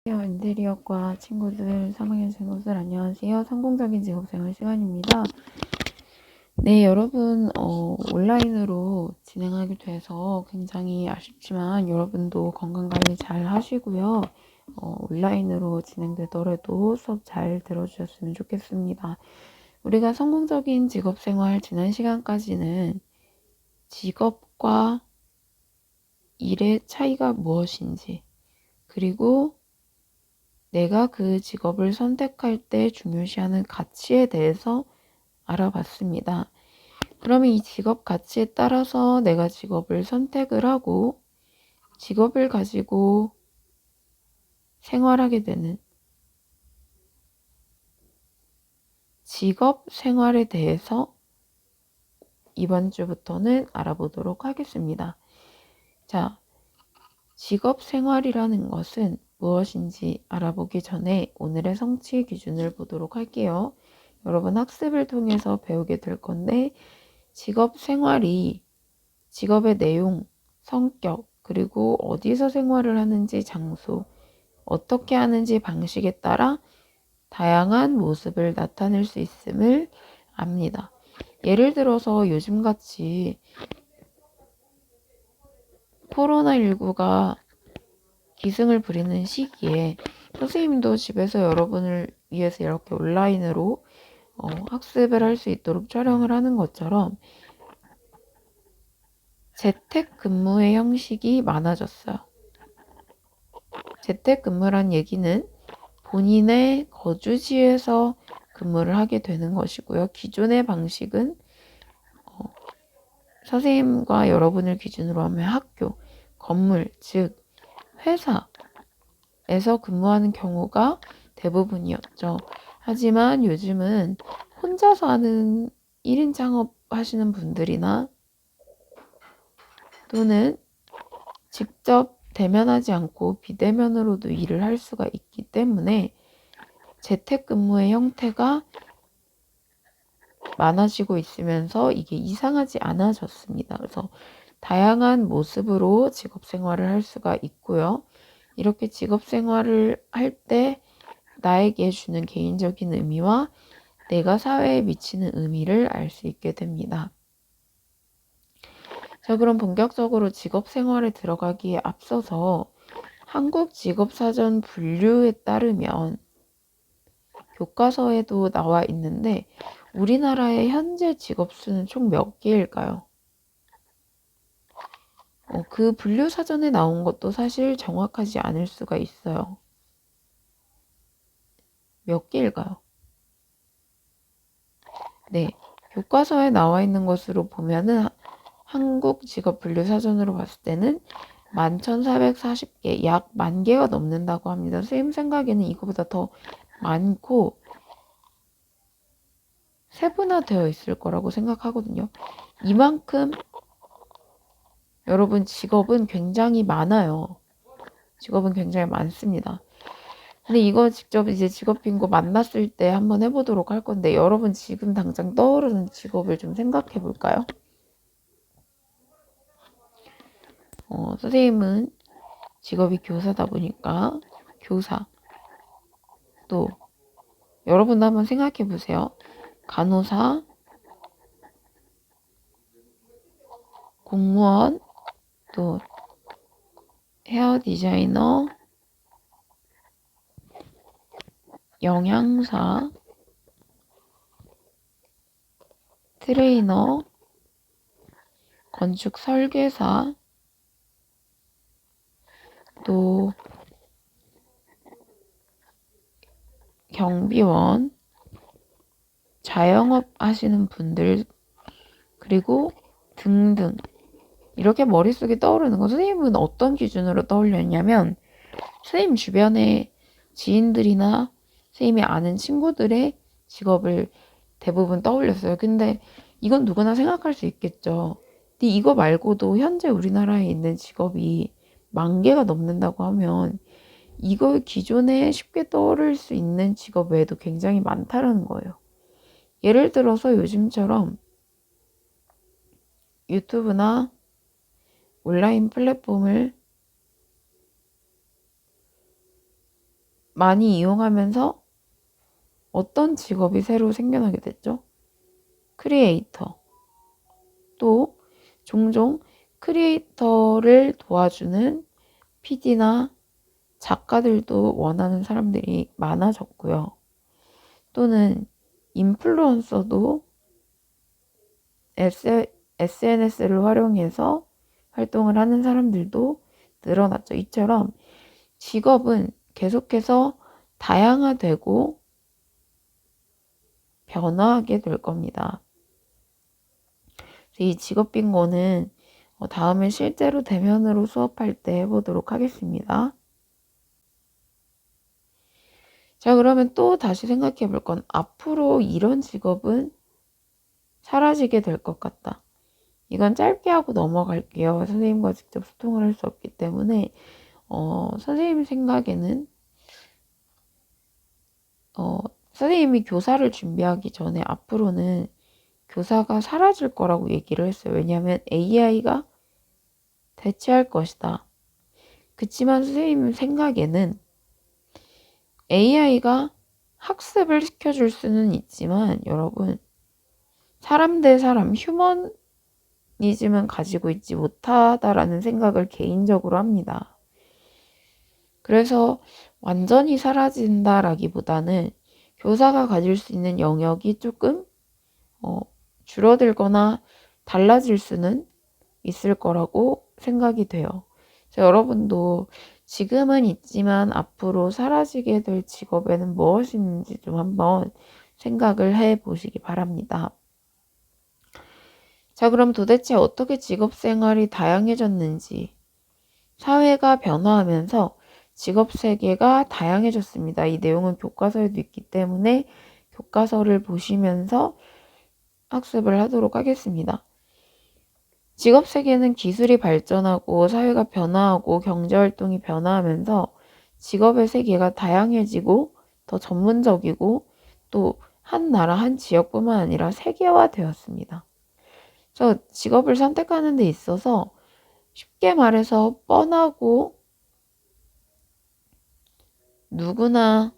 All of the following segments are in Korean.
인테리어과 친구들, 3학년 친구들 안녕하세요. 성공적인 직업생활 시간입니다. 네, 여러분 온라인으로 진행하게 돼서 굉장히 아쉽지만 여러분도 건강관리 잘 하시고요. 온라인으로 진행되더라도 수업 잘 들어주셨으면 좋겠습니다. 우리가 성공적인 직업생활 지난 시간까지는 직업과 일의 차이가 무엇인지, 그리고 내가 그 직업을 선택할 때 중요시하는 가치에 대해서 알아봤습니다. 그러면 이 직업 가치에 따라서 내가 직업을 선택을 하고 직업을 가지고 생활하게 되는 직업 생활에 대해서 이번 주부터는 알아보도록 하겠습니다. 자, 직업 생활이라는 것은 무엇인지 알아보기 전에 오늘의 성취 기준을 보도록 할게요. 여러분 학습을 통해서 배우게 될 건데 직업 생활이 직업의 내용, 성격, 그리고 어디서 생활을 하는지 장소, 어떻게 하는지 방식에 따라 다양한 모습을 나타낼 수 있음을 압니다. 예를 들어서 요즘같이 코로나19가 기승을 부리는 시기에 선생님도 집에서 여러분을 위해서 이렇게 온라인으로 학습을 할 수 있도록 촬영을 하는 것처럼 재택근무의 형식이 많아졌어요. 재택근무란 얘기는 본인의 거주지에서 근무를 하게 되는 것이고요. 기존의 방식은 선생님과 여러분을 기준으로 하면 학교, 건물, 즉 회사에서 근무하는 경우가 대부분이었죠. 하지만 요즘은 혼자서 하는 1인 창업 하시는 분들이나 또는 직접 대면하지 않고 비대면으로도 일을 할 수가 있기 때문에 재택근무의 형태가 많아지고 있으면서 이게 이상하지 않아졌습니다. 그래서 다양한 모습으로 직업 생활을 할 수가 있고요. 이렇게 직업 생활을 할 때 나에게 주는 개인적인 의미와 내가 사회에 미치는 의미를 알 수 있게 됩니다. 자, 그럼 본격적으로 직업 생활에 들어가기에 앞서서 한국 직업사전 분류에 따르면 교과서에도 나와 있는데 우리나라의 현재 직업 수는 총 몇 개일까요? 그 분류 사전에 나온 것도 사실 정확하지 않을 수가 있어요. 몇 개일까요? 네, 교과서에 나와 있는 것으로 보면은 한국 직업 분류 사전으로 봤을 때는 11,440개, 약 10,000개가 넘는다고 합니다. 선생님 생각에는 이거보다 더 많고 세분화되어 있을 거라고 생각하거든요. 이만큼 여러분 직업은 굉장히 많아요. 직업은 굉장히 많습니다. 근데 이거 직접 이제 직업 빙고 만났을 때 한번 해보도록 할 건데 여러분 지금 당장 떠오르는 직업을 좀 생각해 볼까요? 선생님은 직업이 교사다 보니까 교사, 또 여러분도 한번 생각해 보세요. 간호사, 공무원, 또 헤어 디자이너, 영양사, 트레이너, 건축 설계사, 또 경비원, 자영업 하시는 분들, 그리고 등등. 이렇게 머릿속에 떠오르는 거 선생님은 어떤 기준으로 떠올렸냐면 선생님 주변에 지인들이나 선생님이 아는 친구들의 직업을 대부분 떠올렸어요. 근데 이건 누구나 생각할 수 있겠죠. 근데 이거 말고도 현재 우리나라에 있는 직업이 10,000개가 넘는다고 하면 이거 기존에 쉽게 떠오를 수 있는 직업 외에도 굉장히 많다는 거예요. 예를 들어서 요즘처럼 유튜브나 온라인 플랫폼을 많이 이용하면서 어떤 직업이 새로 생겨나게 됐죠? 크리에이터. 또 종종 크리에이터를 도와주는 PD나 작가들도 원하는 사람들이 많아졌고요. 또는 인플루언서도 SNS를 활용해서 활동을 하는 사람들도 늘어났죠. 이처럼 직업은 계속해서 다양화되고 변화하게 될 겁니다. 이 직업 빙고는 다음에 실제로 대면으로 수업할 때 해보도록 하겠습니다. 자, 그러면 또 다시 생각해 볼 건 앞으로 이런 직업은 사라지게 될 것 같다. 이건 짧게 하고 넘어갈게요. 선생님과 직접 소통을 할 수 없기 때문에 선생님 생각에는 선생님이 교사를 준비하기 전에 앞으로는 교사가 사라질 거라고 얘기를 했어요. 왜냐하면 AI가 대체할 것이다. 그치만 선생님 생각에는 AI가 학습을 시켜줄 수는 있지만 여러분 사람 대 사람 휴머니즘은 가지고 있지 못하다라는 생각을 개인적으로 합니다. 그래서 완전히 사라진다라기보다는 교사가 가질 수 있는 영역이 조금 줄어들거나 달라질 수는 있을 거라고 생각이 돼요. 여러분도 지금은 있지만 앞으로 사라지게 될 직업에는 무엇이 있는지 좀 한번 생각을 해 보시기 바랍니다. 자, 그럼 도대체 어떻게 직업 생활이 다양해졌는지, 사회가 변화하면서 직업 세계가 다양해졌습니다. 이 내용은 교과서에도 있기 때문에 교과서를 보시면서 학습을 하도록 하겠습니다. 직업 세계는 기술이 발전하고 사회가 변화하고 경제활동이 변화하면서 직업의 세계가 다양해지고 더 전문적이고 또 한 나라 한 지역뿐만 아니라 세계화되었습니다. 그래서 직업을 선택하는 데 있어서 쉽게 말해서 뻔하고 누구나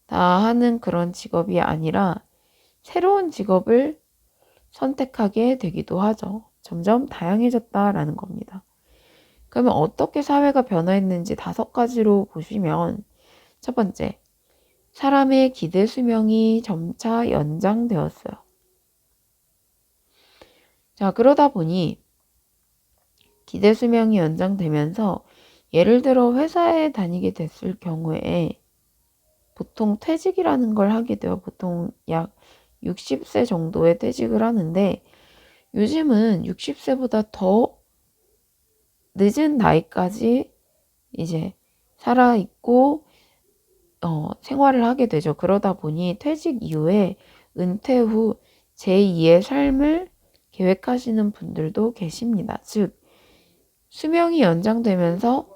다 하는 그런 직업이 아니라 새로운 직업을 선택하게 되기도 하죠. 점점 다양해졌다라는 겁니다. 그러면 어떻게 사회가 변화했는지 5가지로 보시면 첫 번째, 사람의 기대 수명이 점차 연장되었어요. 자, 그러다 보니 기대 수명이 연장되면서 예를 들어 회사에 다니게 됐을 경우에 보통 퇴직이라는 걸 하게 돼요. 보통 약 60세 정도에 퇴직을 하는데 요즘은 60세보다 더 늦은 나이까지 이제 살아있고 생활을 하게 되죠. 그러다 보니 퇴직 이후에 은퇴 후 제2의 삶을 계획하시는 분들도 계십니다. 즉, 수명이 연장되면서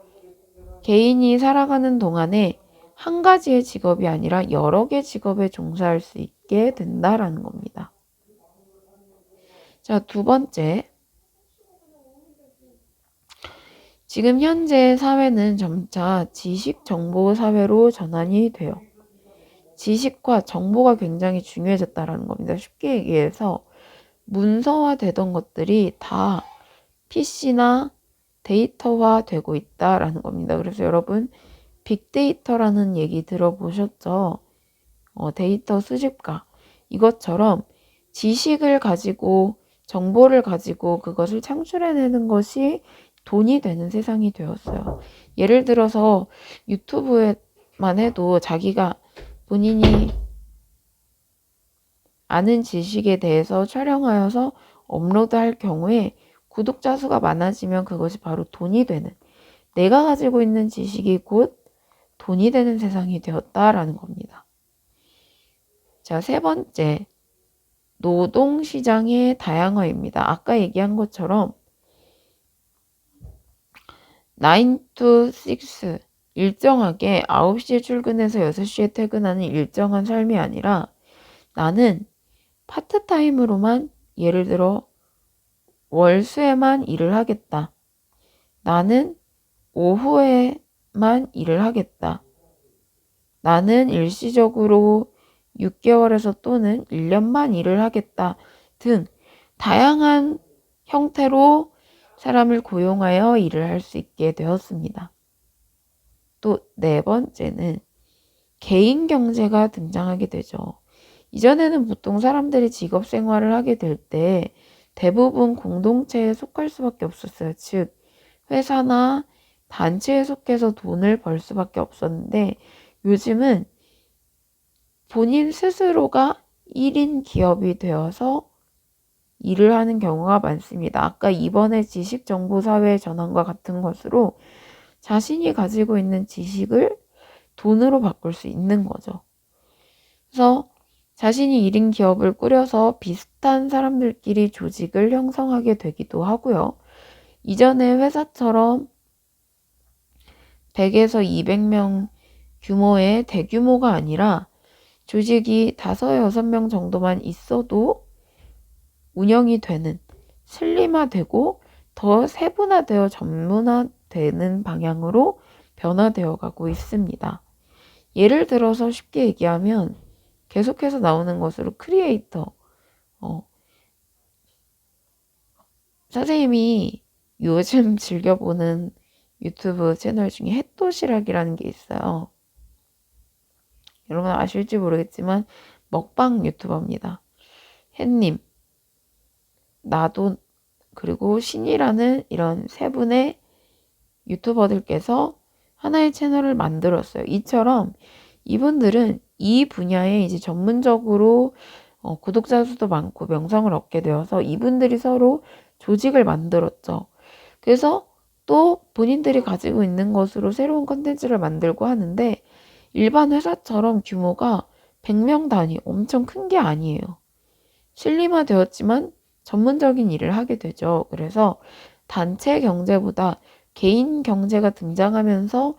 개인이 살아가는 동안에 한 가지의 직업이 아니라 여러 개 직업에 종사할 수 있게 된다라는 겁니다. 자, 2번째. 지금 현재 사회는 점차 지식 정보 사회로 전환이 돼요. 지식과 정보가 굉장히 중요해졌다라는 겁니다. 쉽게 얘기해서 문서화 되던 것들이 다 PC나 데이터화 되고 있다라는 겁니다. 그래서 여러분 빅데이터라는 얘기 들어보셨죠? 데이터 수집가. 이것처럼 지식을 가지고 정보를 가지고 그것을 창출해내는 것이 돈이 되는 세상이 되었어요. 예를 들어서 유튜브에만 해도 자기가 본인이 아는 지식에 대해서 촬영하여서 업로드할 경우에 구독자 수가 많아지면 그것이 바로 돈이 되는, 내가 가지고 있는 지식이 곧 돈이 되는 세상이 되었다라는 겁니다. 자, 3번째, 노동시장의 다양화입니다. 아까 얘기한 것처럼 9 to 6 일정하게 9시에 출근해서 6시에 퇴근하는 일정한 삶이 아니라 나는 파트타임으로만 예를 들어 월수에만 일을 하겠다. 나는 오후에만 일을 하겠다. 나는 일시적으로 6개월에서 또는 1년만 일을 하겠다 등 다양한 형태로 사람을 고용하여 일을 할 수 있게 되었습니다. 또 네 번째는 개인 경제가 등장하게 되죠. 이전에는 보통 사람들이 직업 생활을 하게 될 때 대부분 공동체에 속할 수밖에 없었어요. 즉, 회사나 단체에 속해서 돈을 벌 수밖에 없었는데 요즘은 본인 스스로가 1인 기업이 되어서 일을 하는 경우가 많습니다. 아까 이번에 지식정보사회 전환과 같은 것으로 자신이 가지고 있는 지식을 돈으로 바꿀 수 있는 거죠. 그래서 자신이 1인 기업을 꾸려서 비슷한 사람들끼리 조직을 형성하게 되기도 하고요. 이전에 회사처럼 100에서 200명 규모의 대규모가 아니라 조직이 5, 6명 정도만 있어도 운영이 되는, 슬림화되고 더 세분화되어 전문화되는 방향으로 변화되어 가고 있습니다. 예를 들어서 쉽게 얘기하면 계속해서 나오는 것으로 크리에이터, 선생님이 요즘 즐겨보는 유튜브 채널 중에 햇도시락이라는 게 있어요. 여러분 아실지 모르겠지만 먹방 유튜버입니다. 햇님, 나도, 그리고 신이라는 이런 세 분의 유튜버들께서 하나의 채널을 만들었어요. 이처럼 이분들은 이 분야에 이제 전문적으로 구독자 수도 많고 명성을 얻게 되어서 이분들이 서로 조직을 만들었죠. 그래서 또 본인들이 가지고 있는 것으로 새로운 컨텐츠를 만들고 하는데 일반 회사처럼 규모가 100명 단위 엄청 큰 게 아니에요. 슬림화 되었지만 전문적인 일을 하게 되죠. 그래서 단체 경제보다 개인 경제가 등장하면서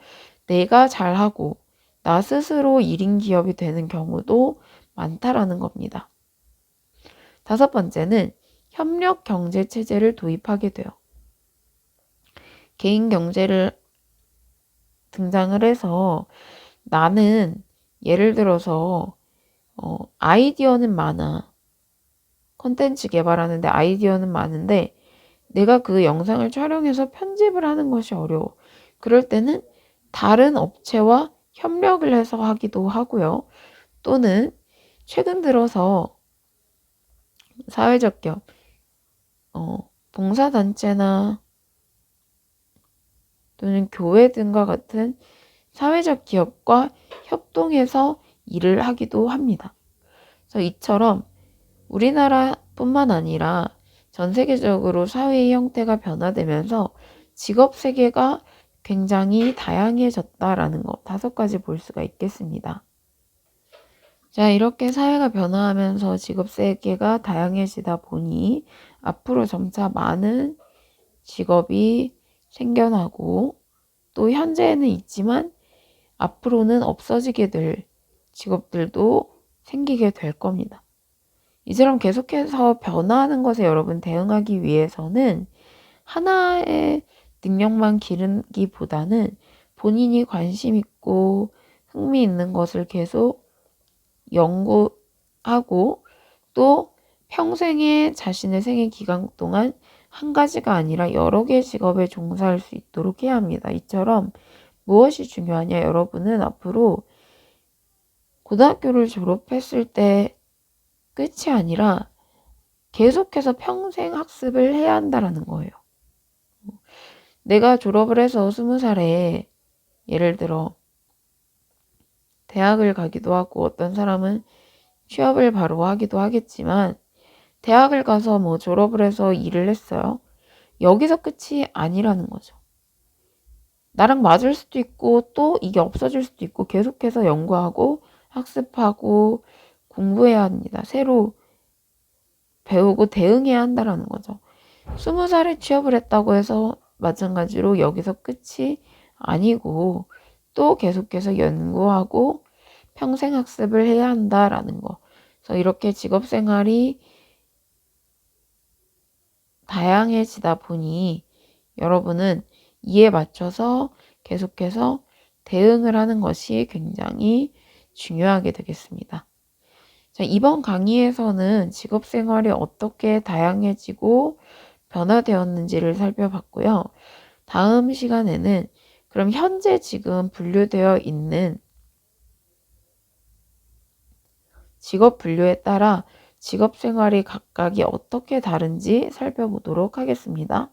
내가 잘하고 나 스스로 1인 기업이 되는 경우도 많다라는 겁니다. 5번째는 협력 경제 체제를 도입하게 돼요. 개인 경제를 등장을 해서 나는 예를 들어서 아이디어는 많아. 콘텐츠 개발하는데 아이디어는 많은데 내가 그 영상을 촬영해서 편집을 하는 것이 어려워. 그럴 때는 다른 업체와 협력을 해서 하기도 하고요. 또는 최근 들어서 사회적 기업, 봉사단체나 또는 교회 등과 같은 사회적 기업과 협동해서 일을 하기도 합니다. 그래서 이처럼 우리나라뿐만 아니라 전 세계적으로 사회의 형태가 변화되면서 직업 세계가 굉장히 다양해졌다라는 것 5가지 볼 수가 있겠습니다. 자, 이렇게 사회가 변화하면서 직업 세계가 다양해지다 보니 앞으로 점차 많은 직업이 생겨나고 또 현재는 있지만 앞으로는 없어지게 될 직업들도 생기게 될 겁니다. 이처럼 계속해서 변화하는 것에 여러분 대응하기 위해서는 하나의 능력만 기르기보다는 본인이 관심 있고 흥미 있는 것을 계속 연구하고 또 평생의 자신의 생애 기간 동안 한 가지가 아니라 여러 개의 직업에 종사할 수 있도록 해야 합니다. 이처럼 무엇이 중요하냐? 여러분은 앞으로 고등학교를 졸업했을 때 끝이 아니라 계속해서 평생 학습을 해야 한다라는 거예요. 내가 졸업을 해서 20살에 예를 들어 대학을 가기도 하고 어떤 사람은 취업을 바로 하기도 하겠지만 대학을 가서 뭐 졸업을 해서 일을 했어요. 여기서 끝이 아니라는 거죠. 나랑 맞을 수도 있고 또 이게 없어질 수도 있고 계속해서 연구하고 학습하고 공부해야 합니다. 새로 배우고 대응해야 한다라는 거죠. 20살에 취업을 했다고 해서 마찬가지로 여기서 끝이 아니고 또 계속해서 연구하고 평생 학습을 해야 한다라는 거. 그래서 이렇게 직업 생활이 다양해지다 보니 여러분은 이에 맞춰서 계속해서 대응을 하는 것이 굉장히 중요하게 되겠습니다. 자, 이번 강의에서는 직업 생활이 어떻게 다양해지고 변화되었는지를 살펴봤고요. 다음 시간에는 그럼 현재 지금 분류되어 있는 직업 분류에 따라 직업 생활이 각각이 어떻게 다른지 살펴보도록 하겠습니다.